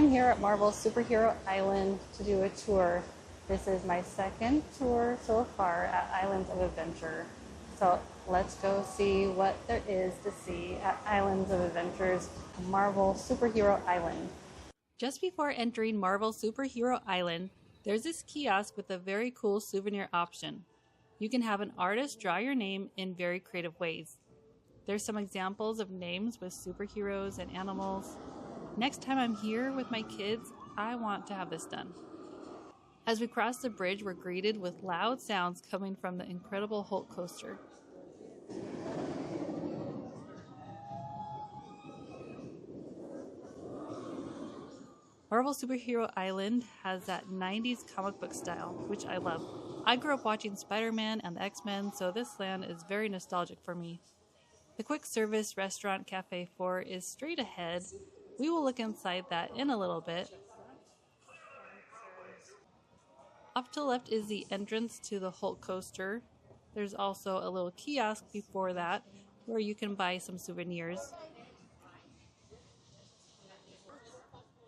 I'm here at Marvel Superhero Island to do a tour. This is my second tour so far at Islands of Adventure. So let's go see what there is to see at Islands of Adventure's Marvel Superhero Island. Just before entering Marvel Superhero Island, there's this kiosk with a very cool souvenir option. You can have an artist draw your name in very creative ways. There's some examples of names with superheroes and animals. Next time I'm here with my kids, I want to have this done. As we cross the bridge, we're greeted with loud sounds coming from the Incredible Hulk coaster. Marvel Superhero Island has that 90s comic book style, which I love. I grew up watching Spider-Man and the X-Men, so this land is very nostalgic for me. The quick service restaurant Cafe 4 is straight ahead. We will look inside that in a little bit. Off to the left is the entrance to the Hulk coaster. There's also a little kiosk before that where you can buy some souvenirs.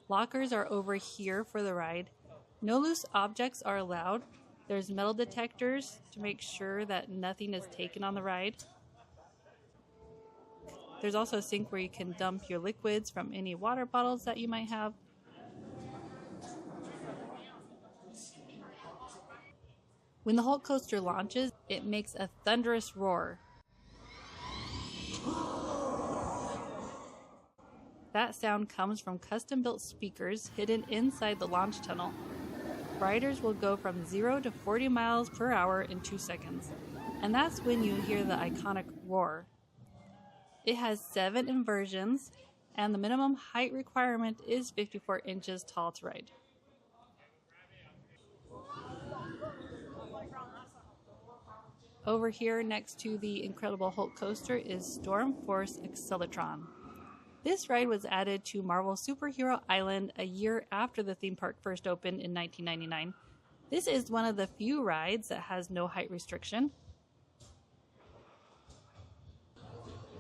Lockers are over here for the ride. No loose objects are allowed. There's metal detectors to make sure that nothing is taken on the ride. There's also a sink where you can dump your liquids from any water bottles that you might have. When the Hulk coaster launches, it makes a thunderous roar. That sound comes from custom-built speakers hidden inside the launch tunnel. Riders will go from 0 to 40 miles per hour in 2 seconds, and that's when you hear the iconic roar. It has 7 inversions, and the minimum height requirement is 54 inches tall to ride. Over here next to the Incredible Hulk coaster is Storm Force Accelron. This ride was added to Marvel Superhero Island a year after the theme park first opened in 1999. This is one of the few rides that has no height restriction.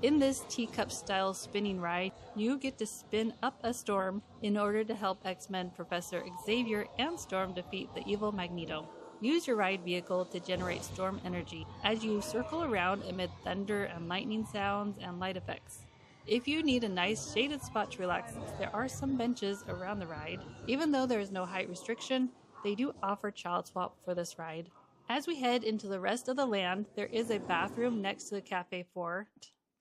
In this teacup style spinning ride, you get to spin up a storm in order to help X-Men Professor Xavier and Storm defeat the evil Magneto. Use your ride vehicle to generate storm energy as you circle around amid thunder and lightning sounds and light effects. If you need a nice shaded spot to relax, there are some benches around the ride. Even though there is no height restriction, they do offer child swap for this ride. As we head into the rest of the land, there is a bathroom next to the Cafe 4.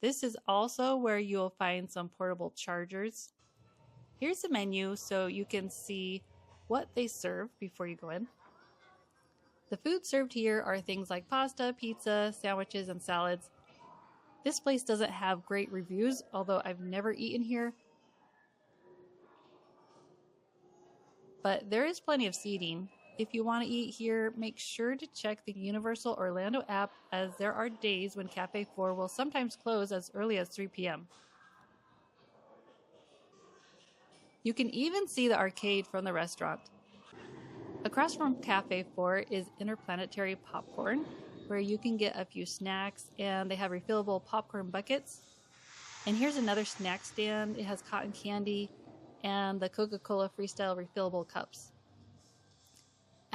This is also where you'll find some portable chargers. Here's the menu so you can see what they serve before you go in. The food served here are things like pasta, pizza, sandwiches, and salads. This place doesn't have great reviews, although I've never eaten here. But there is plenty of seating. If you want to eat here, make sure to check the Universal Orlando app, as there are days when Cafe 4 will sometimes close as early as 3 p.m. You can even see the arcade from the restaurant. Across from Cafe 4 is Interplanetary Popcorn, where you can get a few snacks, and they have refillable popcorn buckets. And here's another snack stand. It has cotton candy and the Coca-Cola Freestyle refillable cups.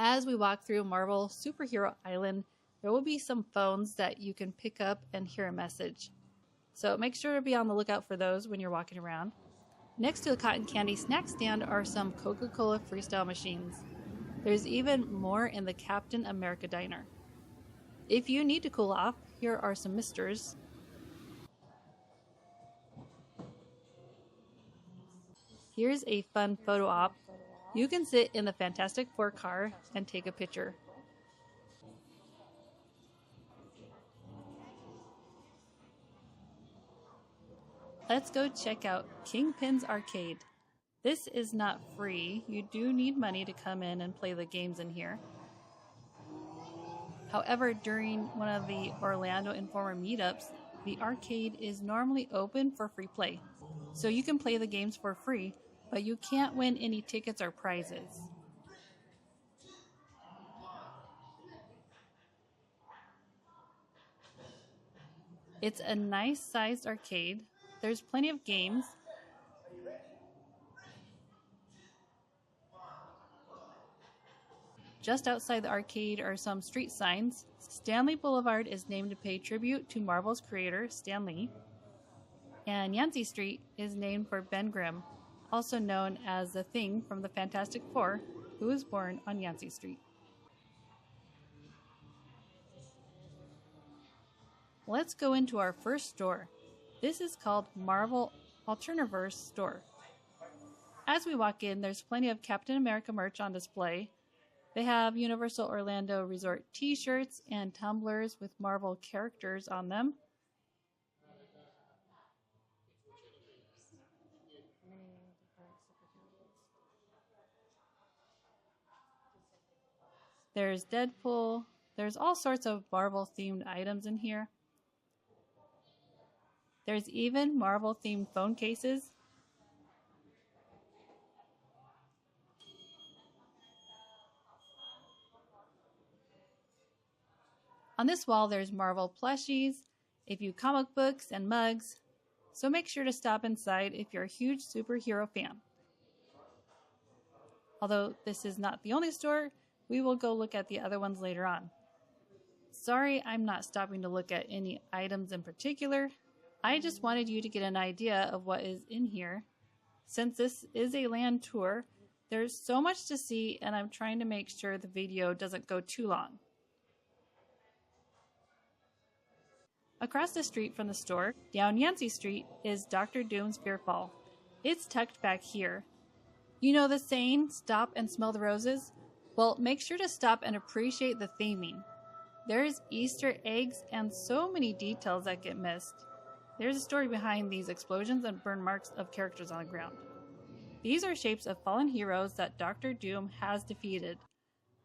As we walk through Marvel Superhero Island, there will be some phones that you can pick up and hear a message. So make sure to be on the lookout for those when you're walking around. Next to the cotton candy snack stand are some Coca-Cola Freestyle machines. There's even more in the Captain America Diner. If you need to cool off, here are some misters. Here's a fun photo op. You can sit in the Fantastic Four car and take a picture. Let's go check out Kingpins Arcade. This is not free. You do need money to come in and play the games in here. However, during one of the Orlando Informer meetups, the arcade is normally open for free play. So you can play the games for free, but you can't win any tickets or prizes. It's a nice sized arcade. There's plenty of games. just outside the arcade are some street signs. Stanley Boulevard is named to pay tribute to Marvel's creator, Stan Lee. And Yancey Street is named for Ben Grimm, also known as the Thing from the Fantastic Four, who was born on Yancey Street. Let's go into our first store. This is called Marvel Alterverse store. As we walk in, there's plenty of Captain America merch on display. They have Universal Orlando Resort t-shirts and tumblers with Marvel characters on them. There's Deadpool. There's all sorts of Marvel-themed items in here. There's even Marvel-themed phone cases. On this wall, there's Marvel plushies, a few comic books, and mugs. So make sure to stop inside if you're a huge superhero fan. Although this is not the only store, we will go look at the other ones later on. Sorry, I'm not stopping to look at any items in particular. I just wanted you to get an idea of what is in here. Since this is a land tour, there's so much to see, and I'm trying to make sure the video doesn't go too long. Across the street from the store, down Yancey Street, is Dr. Doom's Fearfall. It's tucked back here. You know the saying, stop and smell the roses? Well, make sure to stop and appreciate the theming. There's Easter eggs and so many details that get missed. There's a story behind these explosions and burn marks of characters on the ground. These are shapes of fallen heroes that Dr. Doom has defeated.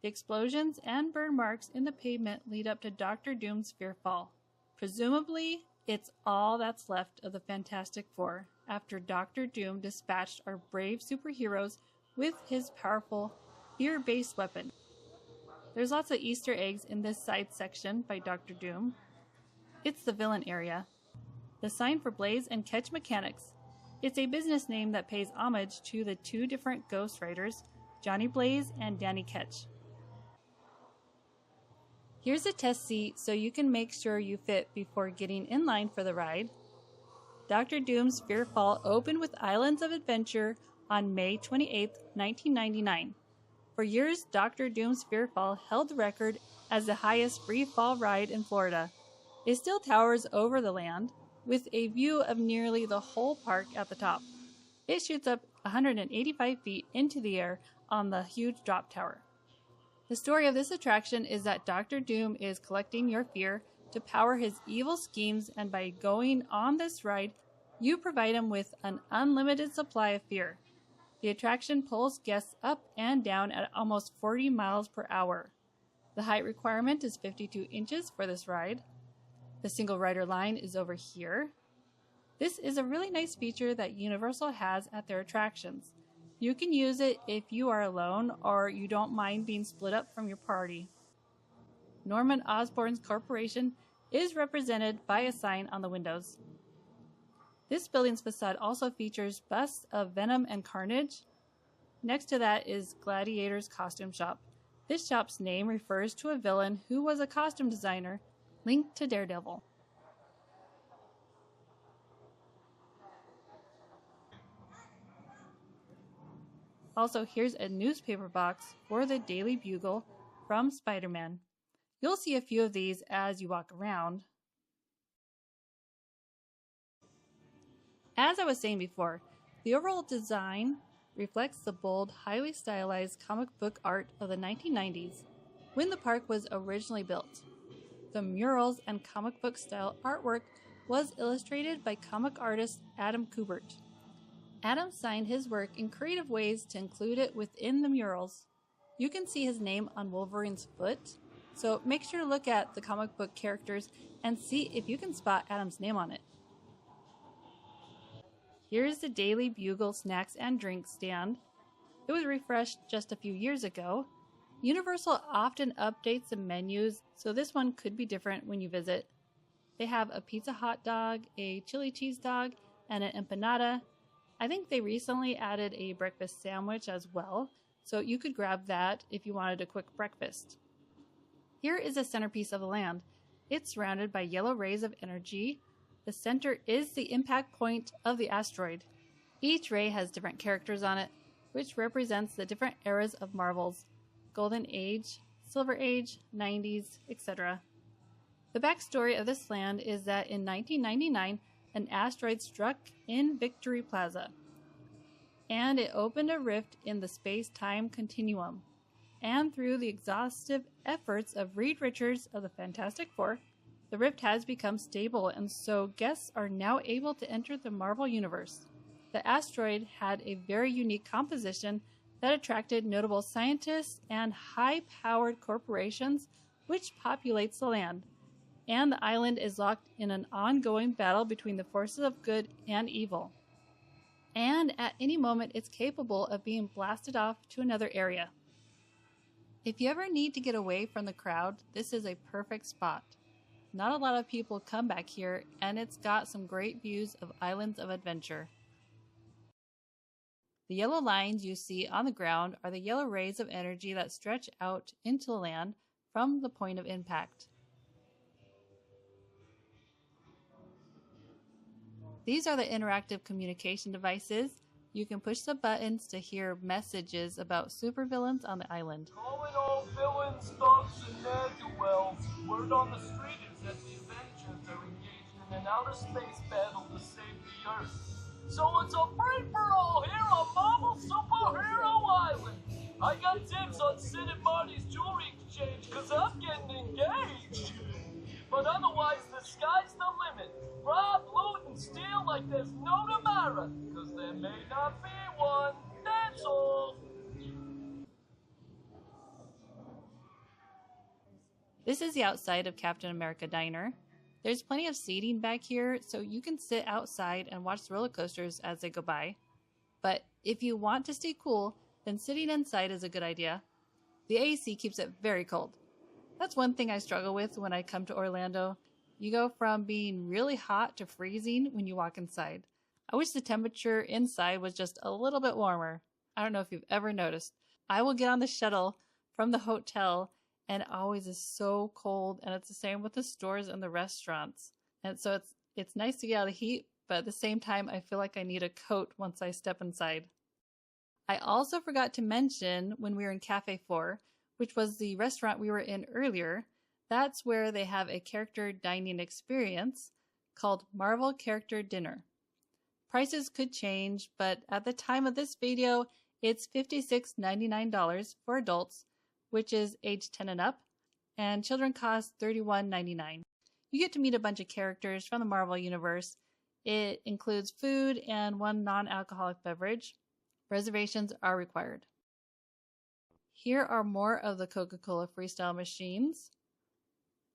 The explosions and burn marks in the pavement lead up to Dr. Doom's Fearfall. Presumably, it's all that's left of the Fantastic Four after Dr. Doom dispatched our brave superheroes with his powerful, fear-based weapon. There's lots of Easter eggs in this side section by Dr. Doom. It's the villain area. The sign for Blaze and Ketch Mechanics. It's a business name that pays homage to the two different Ghost Riders, Johnny Blaze and Danny Ketch. Here's a test seat so you can make sure you fit before getting in line for the ride. Dr. Doom's Fearfall opened with Islands of Adventure on May 28, 1999. For years, Dr. Doom's Fearfall held the record as the highest free fall ride in Florida. It still towers over the land, with a view of nearly the whole park at the top. It shoots up 185 feet into the air on the huge drop tower. The story of this attraction is that Dr. Doom is collecting your fear to power his evil schemes, and by going on this ride, you provide him with an unlimited supply of fear. The attraction pulls guests up and down at almost 40 miles per hour. The height requirement is 52 inches for this ride. The single rider line is over here. This is a really nice feature that Universal has at their attractions. You can use it if you are alone or you don't mind being split up from your party. Norman Osborn's corporation is represented by a sign on the windows. This building's facade also features busts of Venom and Carnage. Next to that is Gladiator's costume shop. This shop's name refers to a villain who was a costume designer linked to Daredevil. Also, here's a newspaper box for the Daily Bugle from Spider-Man. You'll see a few of these as you walk around. As I was saying before, the overall design reflects the bold, highly stylized comic book art of the 1990s, when the park was originally built. The murals and comic book style artwork was illustrated by comic artist Adam Kubert. Adam signed his work in creative ways to include it within the murals. You can see his name on Wolverine's foot, so make sure to look at the comic book characters and see if you can spot Adam's name on it. Here's the Daily Bugle snacks and drinks stand. It was refreshed just a few years ago. Universal often updates the menus, so this one could be different when you visit. They have a pizza hot dog, a chili cheese dog, and an empanada. I think they recently added a breakfast sandwich as well, so you could grab that if you wanted a quick breakfast. Here is a centerpiece of the land. It's surrounded by yellow rays of energy. The center is the impact point of the asteroid. Each ray has different characters on it, which represents the different eras of Marvel's Golden Age, Silver Age, 90s, etc. The backstory of this land is that in 1999, an asteroid struck in Victory Plaza, and it opened a rift in the space-time continuum. And through the exhaustive efforts of Reed Richards of the Fantastic Four, the rift has become stable, and so guests are now able to enter the Marvel Universe. The asteroid had a very unique composition that attracted notable scientists and high-powered corporations, which populates the land. And the island is locked in an ongoing battle between the forces of good and evil. And at any moment, it's capable of being blasted off to another area. If you ever need to get away from the crowd, this is a perfect spot. Not a lot of people come back here, and it's got some great views of islands of adventure. The yellow lines you see on the ground are the yellow rays of energy that stretch out into the land from the point of impact. These are the interactive communication devices. You can push the buttons to hear messages about supervillains on the island. Calling all villains, thugs, and ne'er-do-wells. Word on the street is that the Avengers are engaged in an outer space battle to save the Earth. So it's a free-for-all here on Marvel Superhero Island. I got tips on Sid and Marty's jewelry exchange because I'm getting engaged. But otherwise, the sky's the limit. Rob, loot, and steal like there's no tomorrow, because there may not be one. That's all. This is the outside of Captain America Diner. There's plenty of seating back here, so you can sit outside and watch the roller coasters as they go by. But if you want to stay cool, then sitting inside is a good idea. The AC keeps it very cold. That's one thing I struggle with when I come to Orlando. You go from being really hot to freezing when you walk inside. I wish the temperature inside was just a little bit warmer. I don't know if you've ever noticed. I will get on the shuttle from the hotel and it always is so cold, and it's the same with the stores and the restaurants. And so it's nice to get out of the heat, but at the same time I feel like I need a coat once I step inside. I also forgot to mention when we were in Cafe 4, which was the restaurant we were in earlier, that's where they have a character dining experience called Marvel Character Dinner. Prices could change, but at the time of this video, it's $56.99 for adults, which is age 10 and up, and children cost $31.99. You get to meet a bunch of characters from the Marvel Universe. It includes food and one non-alcoholic beverage. Reservations are required. Here are more of the Coca-Cola Freestyle machines.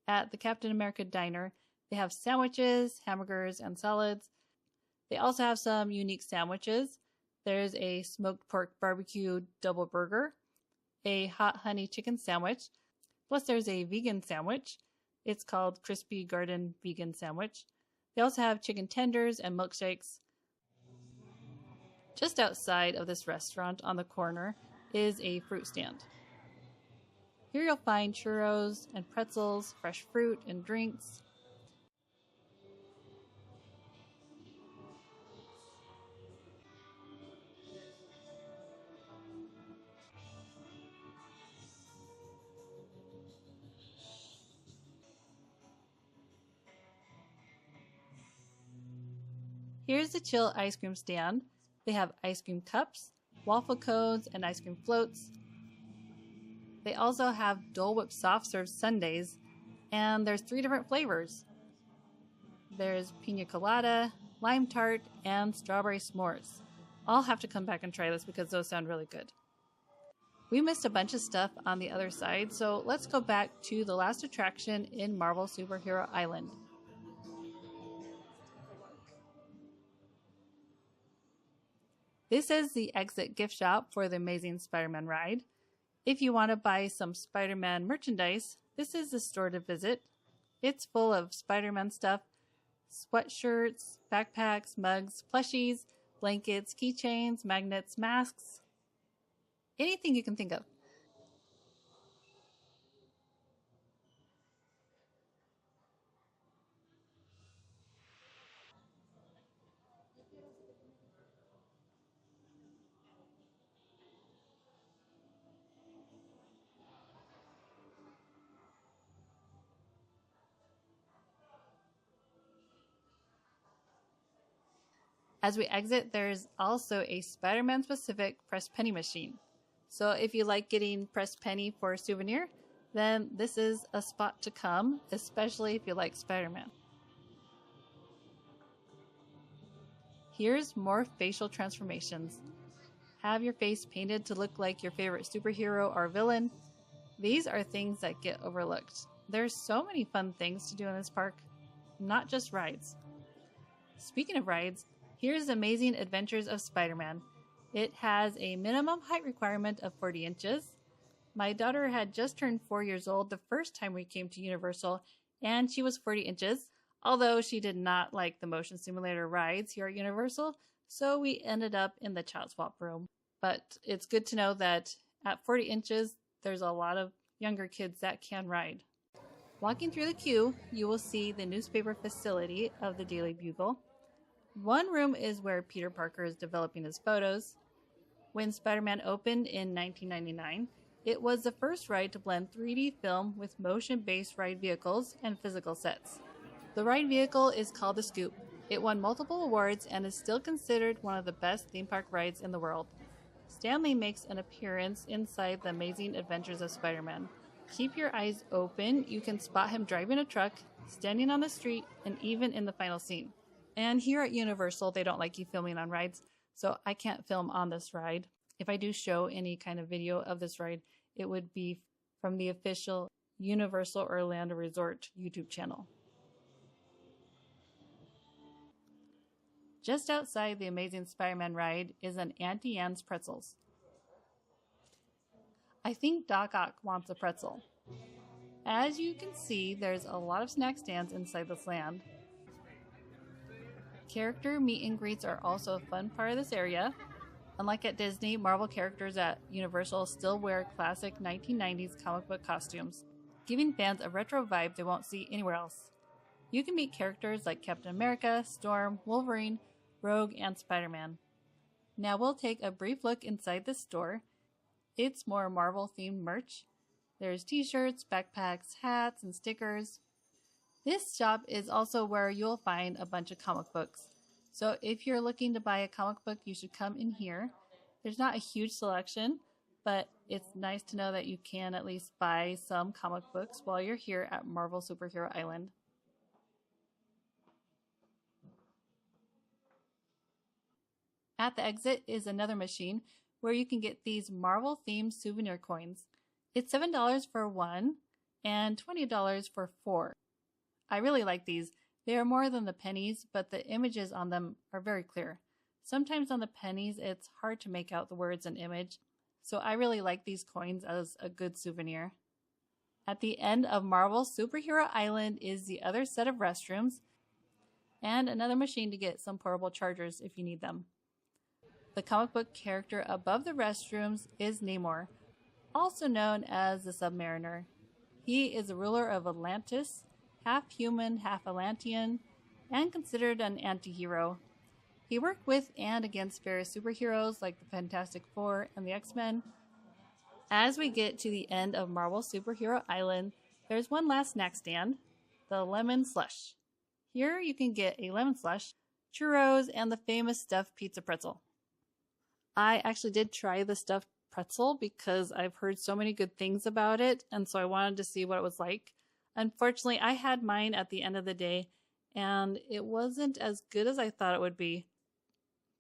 At the Captain America Diner, they have sandwiches, hamburgers, and salads. They also have some unique sandwiches. There's a smoked pork barbecue double burger, a hot honey chicken sandwich, plus there's a vegan sandwich. It's called Crispy Garden Vegan Sandwich. They also have chicken tenders and milkshakes. Just outside of this restaurant on the corner is a fruit stand. Here you'll find churros and pretzels, fresh fruit and drinks. Here's the chill ice cream stand. They have ice cream cups, waffle cones, and ice cream floats. They also have Dole Whip soft serve sundaes, and there's 3 different flavors. There's pina colada, lime tart, and strawberry s'mores. I'll have to come back and try this because those sound really good. We missed a bunch of stuff on the other side, so let's go back to the last attraction in Marvel Superhero Island. This is the exit gift shop for the Amazing Spider-Man ride. If you want to buy some Spider-Man merchandise, this is the store to visit. It's full of Spider-Man stuff, sweatshirts, backpacks, mugs, plushies, blankets, keychains, magnets, masks. anything you can think of. As we exit, there's also a Spider-Man specific press penny machine. So if you like getting press penny for a souvenir, then this is a spot to come, especially if you like Spider-Man. Here's more facial transformations. Have your face painted to look like your favorite superhero or villain. These are things that get overlooked. There's so many fun things to do in this park, not just rides. Speaking of rides, here's Amazing Adventures of Spider-Man. It has a minimum height requirement of 40 inches. My daughter had just turned 4 years old the first time we came to Universal, and she was 40 inches, although she did not like the motion simulator rides here at Universal, so we ended up in the child swap room. But it's good to know that at 40 inches, there's a lot of younger kids that can ride. Walking through the queue, you will see the newspaper facility of the Daily Bugle. One room is where Peter Parker is developing his photos. When Spider-Man opened in 1999, it was the first ride to blend 3D film with motion-based ride vehicles and physical sets. The ride vehicle is called the Scoop. It won multiple awards and is still considered one of the best theme park rides in the world. Stan Lee makes an appearance inside the Amazing Adventures of Spider-Man. Keep your eyes open. You can spot him driving a truck, standing on the street, and even in the final scene. And here at Universal, they don't like you filming on rides, so I can't film on this ride. If I do show any kind of video of this ride, it would be from the official Universal Orlando Resort YouTube channel. Just outside the Amazing Spider-Man ride is an Auntie Anne's Pretzels. I think Doc Ock wants a pretzel. As you can see, there's a lot of snack stands inside this land. Character meet and greets are also a fun part of this area. Unlike at Disney, Marvel characters at Universal still wear classic 1990s comic book costumes, giving fans a retro vibe they won't see anywhere else. You can meet characters like Captain America, Storm, Wolverine, Rogue, and Spider-Man. Now we'll take a brief look inside the store. It's more Marvel-themed merch. There's t-shirts, backpacks, hats, and stickers. This shop is also where you'll find a bunch of comic books. So if you're looking to buy a comic book, you should come in here. There's not a huge selection, but it's nice to know that you can at least buy some comic books while you're here at Marvel Superhero Island. At the exit is another machine where you can get these Marvel-themed souvenir coins. It's $7 for one and $20 for 4. I really like these. They are more than the pennies, but the images on them are very clear. Sometimes on the pennies, it's hard to make out the words and image, so I really like these coins as a good souvenir. At the end of Marvel Superhero Island is the other set of restrooms and another machine to get some portable chargers if you need them. The comic book character above the restrooms is Namor, also known as the Submariner. He is the ruler of Atlantis, half human, half Atlantean, and considered an anti-hero. He worked with and against various superheroes like the Fantastic Four and the X-Men. As we get to the end of Marvel Superhero Island, there's one last snack stand, the Lemon Slush. Here you can get a lemon slush, churros, and the famous stuffed pizza pretzel. I actually did try the stuffed pretzel because I've heard so many good things about it, and so I wanted to see what it was like. Unfortunately, I had mine at the end of the day, and it wasn't as good as I thought it would be.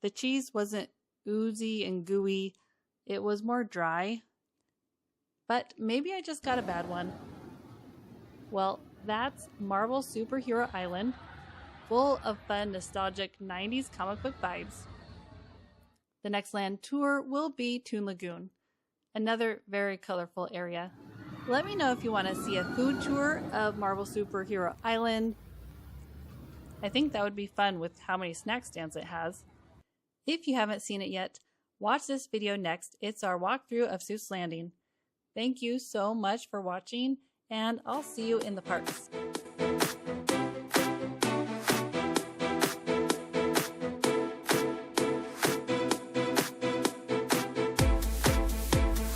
The cheese wasn't oozy and gooey. It was more dry. But maybe I just got a bad one. Well, that's Marvel Superhero Island, full of fun, nostalgic 90s comic book vibes. The next land tour will be Toon Lagoon, another very colorful area. Let me know if you want to see a food tour of Marvel Superhero Island. I think that would be fun with how many snack stands it has. If you haven't seen it yet, Watch this video next. It's our walkthrough of Seuss Landing. Thank you so much for watching, and I'll see you in the parks.